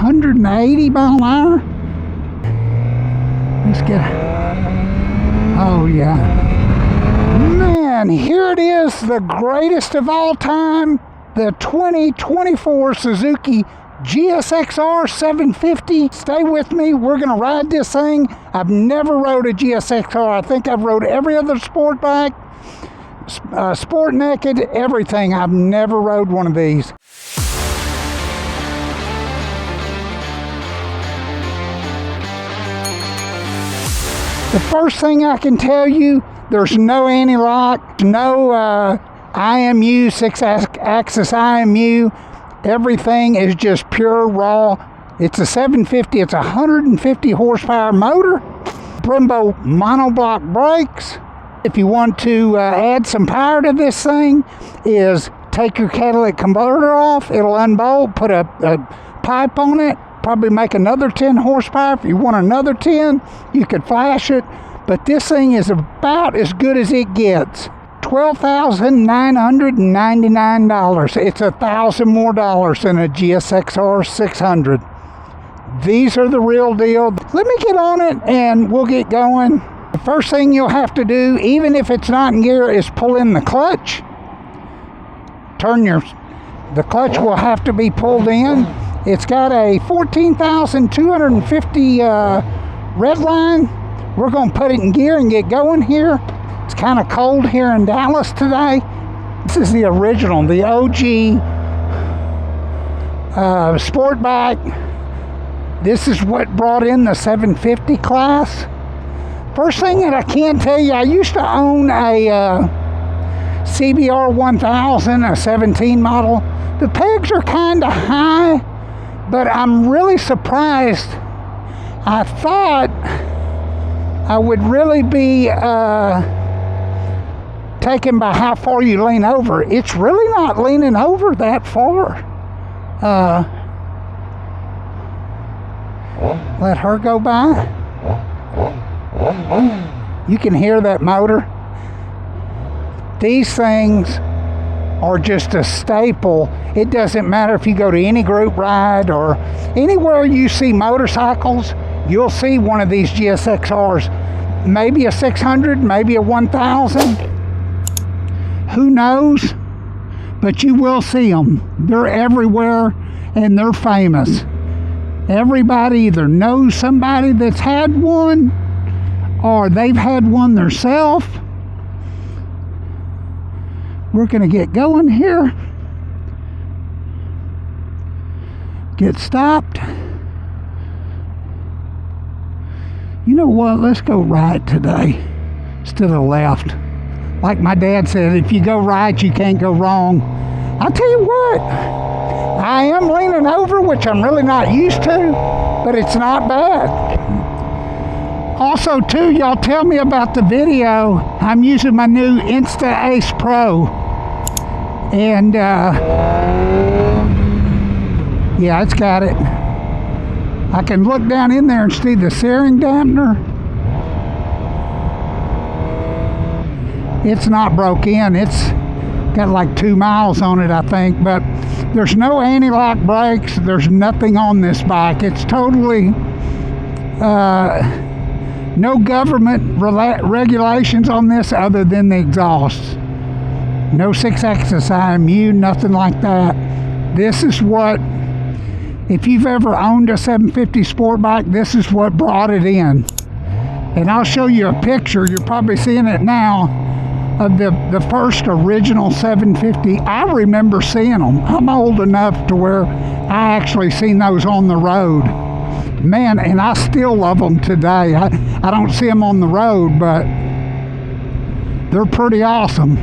180 mile an hour. Let's get, oh yeah. Man, here it is, the greatest of all time, the 2024 Suzuki GSXR-750. Stay with me, we're gonna ride this thing. I've never rode a GSXR. I think I've rode every other sport bike, sport naked, everything. I've never rode one of these. The first thing I can tell you, there's no anti-lock, no IMU, 6-axis IMU. Everything is just pure raw. It's a 750, it's a 150 horsepower motor. Brembo monoblock brakes. If you want to add some power to this thing, is take your catalytic converter off, it'll unbolt, put a pipe on it, probably make another 10 horsepower. If you want another 10, you could flash it. But this thing is about as good as it gets. $12,999. It's $1,000 more than a GSXR 600. These are the real deal. Let me get on it and we'll get going. The first thing you'll have to do, even if it's not in gear, is pull in the clutch. The clutch will have to be pulled in. It's got a 14,250 red line. We're going to put it in gear and get going here. It's kind of cold here in Dallas today. This is the original, the OG sport bike. This is what brought in the 750 class. First thing that I can tell you, I used to own a CBR 1000, a 17 model. The pegs are kind of high, but I'm really surprised. I thought I would really be taken by how far you lean over. It's really not leaning over that far. Let her go by. You can hear that motor. These things are just a staple. It doesn't matter if you go to any group ride or anywhere you see motorcycles, you'll see one of these GSXRs. Maybe a 600, maybe a 1000. Who knows? But you will see them. They're everywhere and they're famous. Everybody either knows somebody that's had one or they've had one themselves. We're going to get going here. Get stopped. You know what? Let's go right today instead of left. Like my dad said, if you go right, you can't go wrong. I'll tell you what, I am leaning over, which I'm really not used to, but it's not bad. Also, too, y'all tell me about the video. I'm using my new Insta Ace Pro. And, yeah, it's got it. I can look down in there and see the steering dampener. It's not broke in. It's got like 2 miles on it, I think. But there's no anti-lock brakes. There's nothing on this bike. It's totally... no government regulations on this other than the exhaust. No 6-axis IMU, nothing like that. This is what, if you've ever owned a 750 sport bike, this is what brought it in. And I'll show you a picture, you're probably seeing it now, of the first original 750. I remember seeing them. I'm old enough to where I actually seen those on the road. Man, and I still love them today. I don't see them on the road, but they're pretty awesome.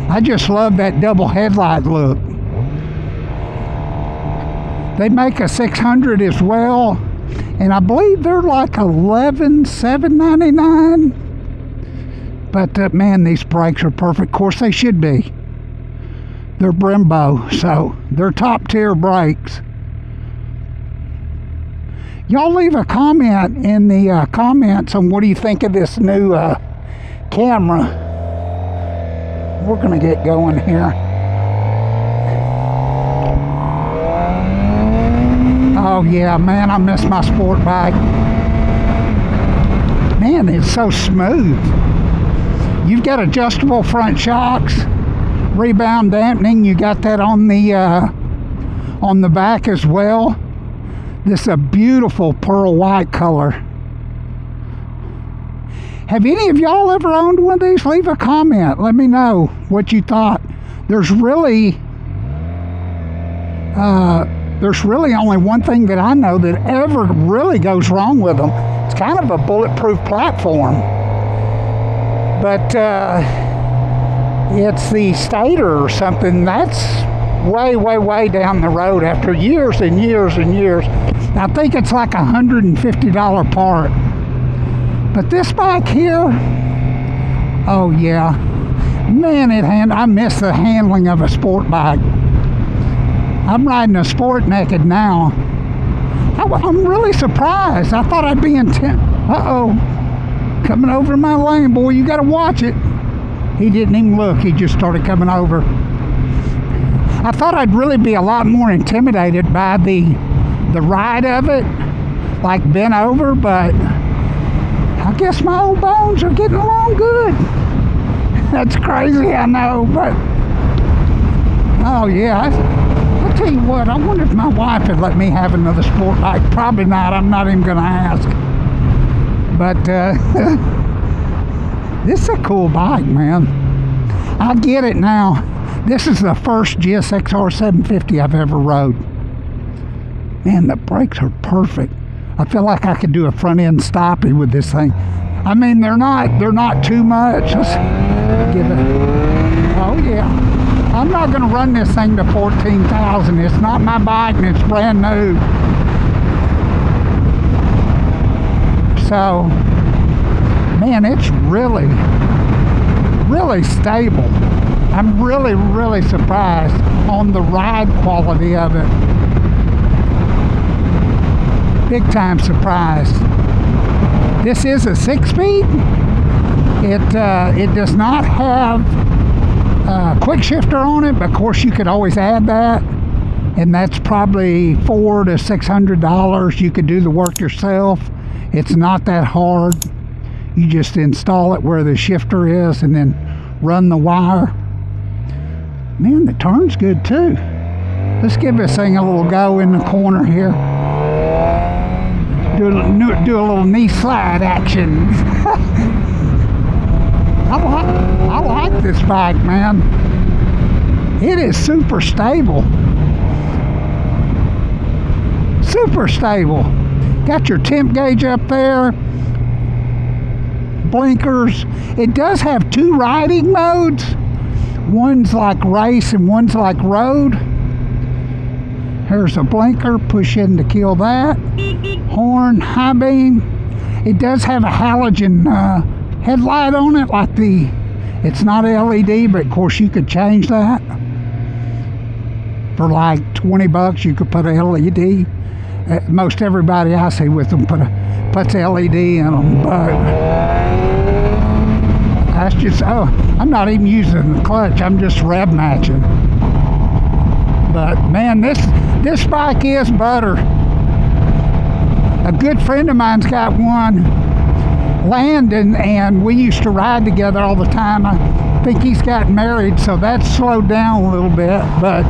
I just love that double headlight look. They make a 600 as well, and I believe they're like $11,799. But man, these brakes are perfect. Of course, they should be. They're Brembo, so they're top tier brakes. Y'all leave a comment in the comments on what do you think of this new camera. We're going to get going here. Oh yeah, man, I miss my sport bike. Man, it's so smooth. You've got adjustable front shocks, rebound dampening. You got that on the back as well. This is a beautiful pearl white color. Have any of y'all ever owned one of these? Leave a comment. Let me know what you thought. There's really only one thing that I know that ever really goes wrong with them. It's kind of a bulletproof platform. But it's the stator or something. That's way down the road after years and years and years. I think it's like $150 part. But this bike here, oh yeah, man, I miss the handling of a sport bike. I'm riding a Sport Naked now. I'm really surprised. I thought I'd be uh-oh, coming over my lane, boy, you gotta watch it. He didn't even look, he just started coming over. I thought I'd really be a lot more intimidated by the ride of it, like bent over, but I guess my old bones are getting along good. That's crazy, I know, but oh yeah, I'll tell you what, I wonder if my wife would let me have another sport bike. Probably not, I'm not even gonna ask. But this is a cool bike, man. I get it now. This is the first GSXR-750 I've ever rode. Man, the brakes are perfect. I feel like I could do a front end stoppie with this thing. I mean, they're not too much. Let's give it. Oh yeah. I'm not gonna run this thing to 14,000. It's not my bike and it's brand new. So, man, it's really stable. I'm really surprised on the ride quality of it. Big time surprised. This is a 6-speed. It does not have a quick shifter on it, but of course you could always add that, and that's probably $400 to $600. You could do the work yourself. It's not that hard. You just install it where the shifter is and then run the wire. Man, the turn's good too. Let's give this thing a little go in the corner here. Do a little knee slide action. I like this bike, man. It is super stable. Super stable. Got your temp gauge up there. Blinkers. It does have 2 riding modes. One's like race and one's like road. Here's a blinker, push in to kill that. Horn, high beam. It does have a halogen headlight on it, like it's not LED, but of course you could change that. For like $20 you could put a LED. Most everybody I see with them puts LED in them, but that's just, I'm not even using the clutch, I'm just rev matching. But man, this bike is butter. A good friend of mine's got one, Landon, and we used to ride together all the time. I think he's gotten married, so that's slowed down a little bit, but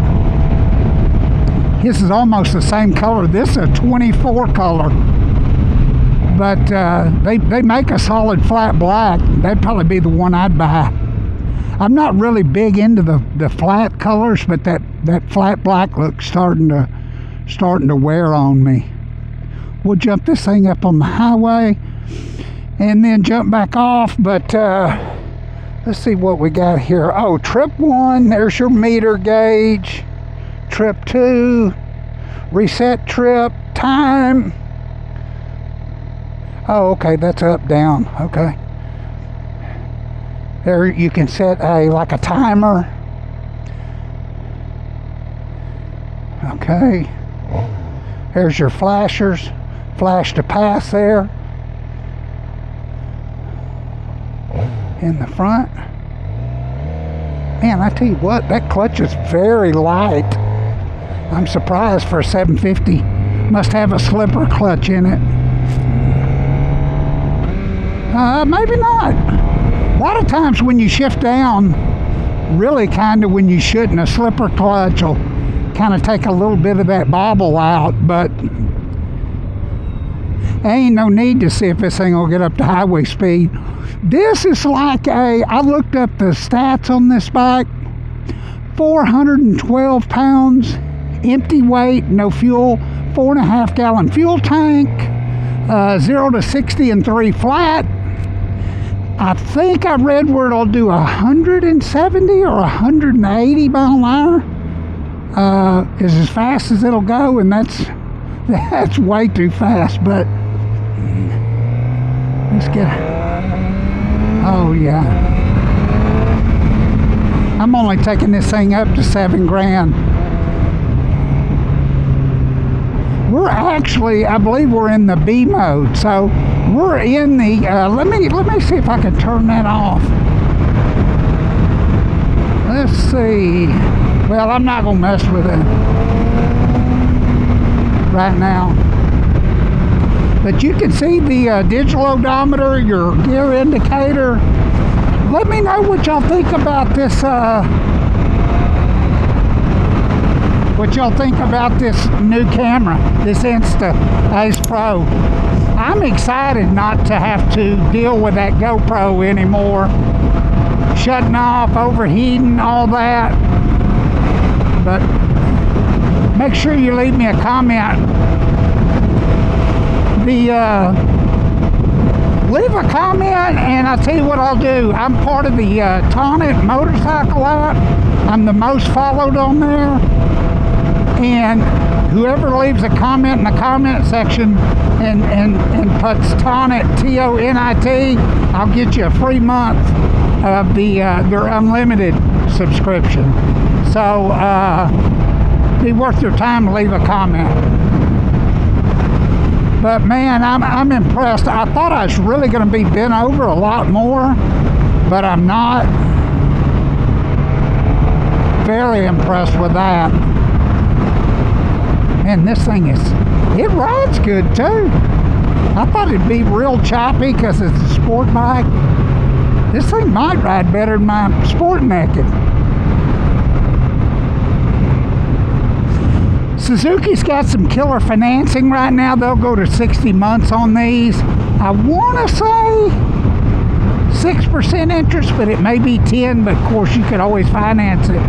his is almost the same color. This is a 24 color, but they make a solid flat black. That'd probably be the one I'd buy. I'm not really big into the flat colors, but that flat black look's starting to wear on me. We'll jump this thing up on the highway and then jump back off, but let's see what we got here. Oh, trip 1, there's your meter gauge. Trip 2, reset trip, time. Oh, okay, that's up, down, okay. There you can set like a timer. Okay. Here's your flashers. Flash to pass there. In the front. Man, I tell you what, that clutch is very light. I'm surprised for a 750. Must have a slipper clutch in it. Maybe not. A lot of times when you shift down, really kind of when you shouldn't, a slipper clutch will kind of take a little bit of that bobble out, but ain't no need to see if this thing will get up to highway speed. This is like I looked up the stats on this bike, 412 pounds, empty weight, no fuel, 4.5 gallon fuel tank, 0 to 60 in 3 flat. I think I read where it'll do 170 or 180 mile an hour. Is as fast as it'll go, and that's way too fast. But let's get. Oh yeah, I'm only taking this thing up to $7,000. We're actually, I believe we're in the B mode, so we're in the, let me see if I can turn that off. Let's see. Well, I'm not going to mess with it right now. But you can see the digital odometer, your gear indicator. Let me know what y'all think about this, new camera, this Insta Ace Pro. I'm excited not to have to deal with that GoPro anymore. Shutting off, overheating, all that. But make sure you leave me a comment. Leave a comment, and I'll tell you what I'll do. I'm part of the Tonic Motorcycle app. I'm the most followed on there. And whoever leaves a comment in the comment section and puts Tonit, T-O-N-I-T, I'll get you a free month of their unlimited subscription. So be worth your time to leave a comment. But man, I'm impressed. I thought I was really going to be bent over a lot more, but I'm not. Very impressed with that. And this thing it rides good too. I thought it'd be real choppy because it's a sport bike. This thing might ride better than my Sport Naked. Suzuki's got some killer financing right now. They'll go to 60 months on these. I want to say 6% interest, but it may be 10, but of course you could always finance it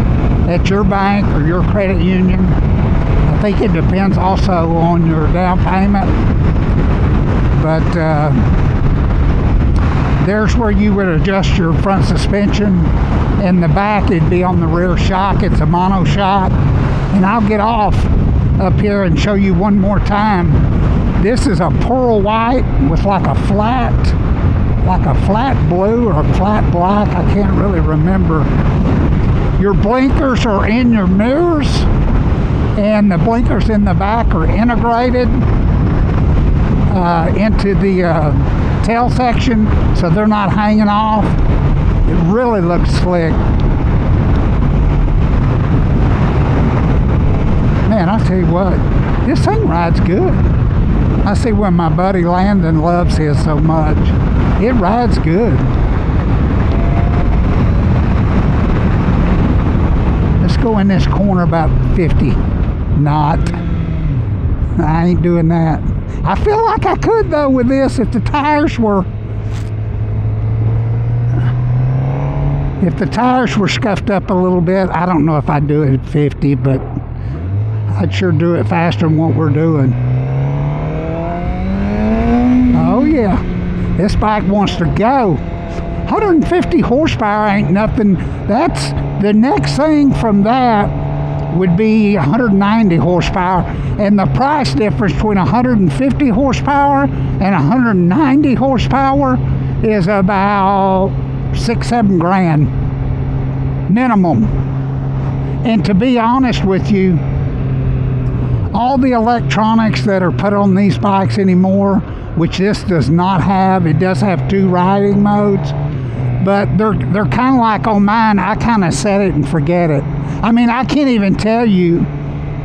at your bank or your credit union. I think it depends also on your down payment, but there's where you would adjust your front suspension. In the back it'd be on the rear shock. It's a mono shock, and I'll get off up here and show you one more time. This is a pearl white with like a flat blue or a flat black. I can't really remember. Your blinkers are in your mirrors, and the blinkers in the back are integrated into the tail section, so they're not hanging off. It really looks slick. Man, I tell you what, this thing rides good. I see why my buddy Landon loves his so much. It rides good. Let's go in this corner about 50. Not. I ain't doing that. I feel like I could though with this if the tires were scuffed up a little bit. I don't know if I'd do it at 50, but I'd sure do it faster than what we're doing. Oh yeah, this bike wants to go. 150 horsepower ain't nothing. That's the next thing from that would be 190 horsepower, and the price difference between 150 horsepower and 190 horsepower is about $6-7 grand minimum. And to be honest with you, all the electronics that are put on these bikes anymore, which this does not have, it does have 2 riding modes, but they're kind of like on mine. I kind of set it and forget it. I mean, I can't even tell you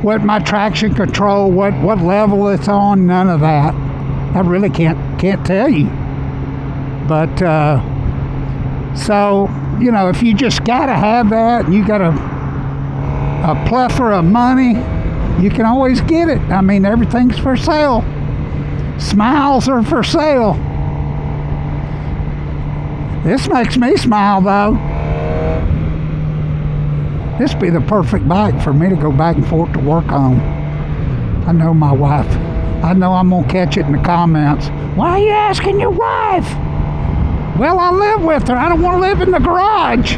what my traction control, what level it's on, none of that. I really can't tell you. But so, you know, if you just gotta have that, and you got a plethora of money, you can always get it. I mean, everything's for sale. Smiles are for sale. This makes me smile, though. This would be the perfect bike for me to go back and forth to work on. I know my wife. I know I'm going to catch it in the comments. Why are you asking your wife? Well, I live with her. I don't want to live in the garage.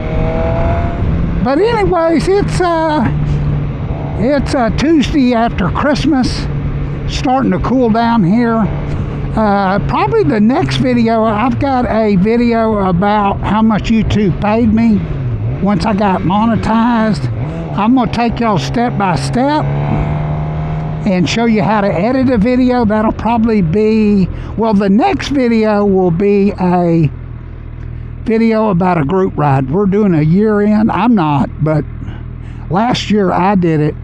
But anyways, it's Tuesday after Christmas. Starting to cool down here. Probably the next video, I've got a video about how much YouTube paid me once I got monetized. I'm going to take y'all step by step and show you how to edit a video. That'll probably be, well, the next video will be a video about a group ride. We're doing a year in. I'm not, but last year I did it.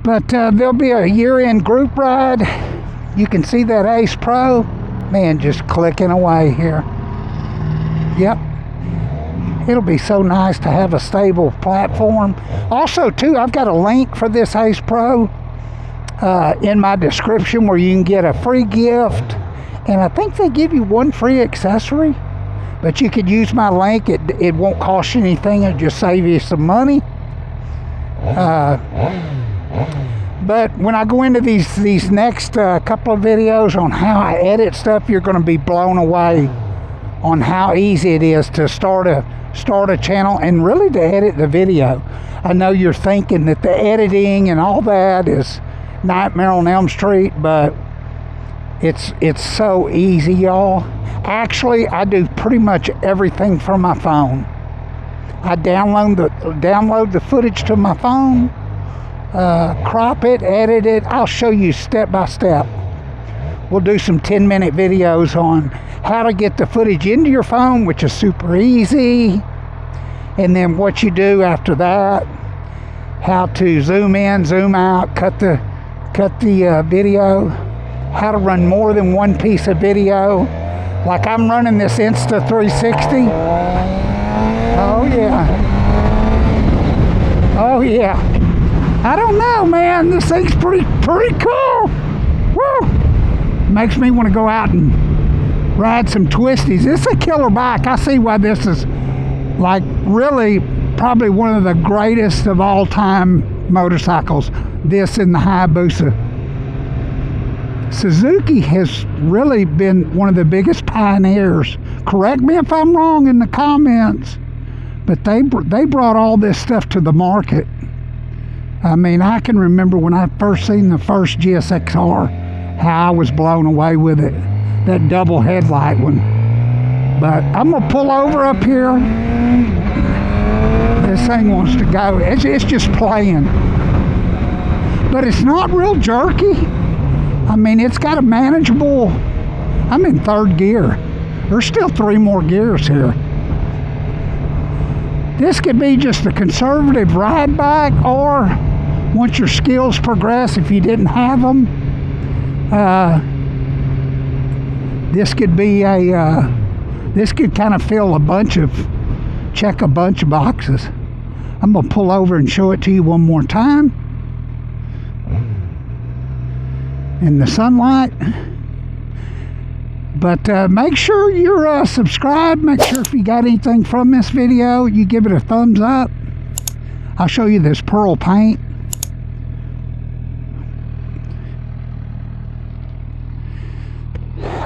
But there'll be a year-end group ride. You can see that Ace Pro. Man, just clicking away here. Yep. It'll be so nice to have a stable platform. Also, too, I've got a link for this Ace Pro in my description where you can get a free gift. And I think they give you one free accessory. But you could use my link. It won't cost you anything. It'll just save you some money. But when I go into these next couple of videos on how I edit stuff, you're going to be blown away on how easy it is to start a channel and really to edit the video. I know you're thinking that the editing and all that is Nightmare on Elm Street, but it's so easy, y'all. Actually, I do pretty much everything from my phone. I download the footage to my phone. Crop it, edit it. I'll show you step by step. We'll do some 10-minute videos on how to get the footage into your phone, which is super easy, and then what you do after that, how to zoom in, zoom out, cut the video, how to run more than one piece of video. Like I'm running this Insta360. Oh yeah. Oh yeah. I don't know, man. This thing's pretty cool. Woo! Makes me want to go out and ride some twisties. It's a killer bike. I see why this is like really probably one of the greatest of all time motorcycles. This and the Hayabusa. Suzuki has really been one of the biggest pioneers. Correct me if I'm wrong in the comments, but they brought all this stuff to the market. I mean, I can remember when I first seen the first GSXR, how I was blown away with it. That double headlight one. But I'm going to pull over up here. This thing wants to go. It's just playing. But it's not real jerky. I mean, it's got a manageable... I'm in third gear. There's still 3 more gears here. This could be just a conservative ride bike, or once your skills progress, if you didn't have them, this could be this could kind of check a bunch of boxes. I'm going to pull over and show it to you one more time. In the sunlight. But make sure you're subscribed. Make sure if you got anything from this video, you give it a thumbs up. I'll show you this pearl paint.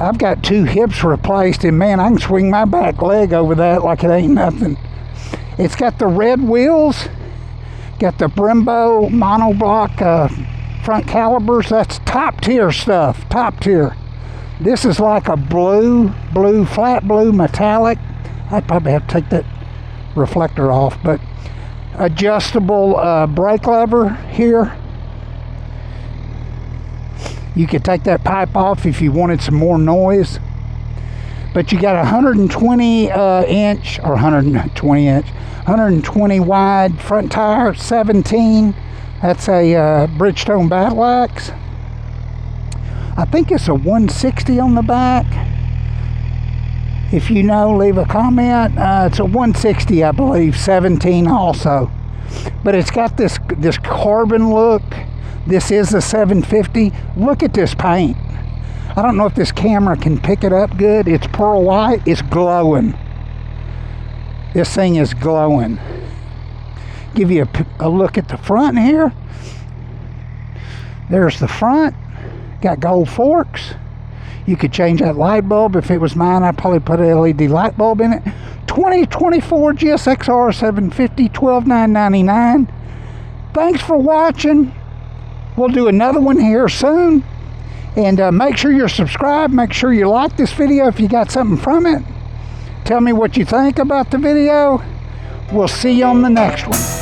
I've got 2 hips replaced, and man, I can swing my back leg over that like it ain't nothing. It's got the red wheels, got the Brembo monoblock front calipers. That's top tier stuff, top tier. This is like a flat blue metallic. I'd probably have to take that reflector off, but adjustable brake lever here. You could take that pipe off if you wanted some more noise. But you got a 120 wide front tire, 17, That's a Bridgestone battle axe. I think it's a 160 on the back. If you know, leave a comment. It's a 160, I believe, 17 also. But it's got this carbon look. This is a 750. Look at this paint. I don't know if this camera can pick it up good. It's pearl white. It's glowing. This thing is glowing. Give you a look at the front here. There's the front. Got gold forks. You could change that light bulb. If it was mine, I'd probably put an LED light bulb in it. 2024 GSXR-750, $12,999. Thanks for watching. We'll do another one here soon. And make sure you're subscribed. Make sure you like this video if you got something from it. Tell me what you think about the video. We'll see you on the next one.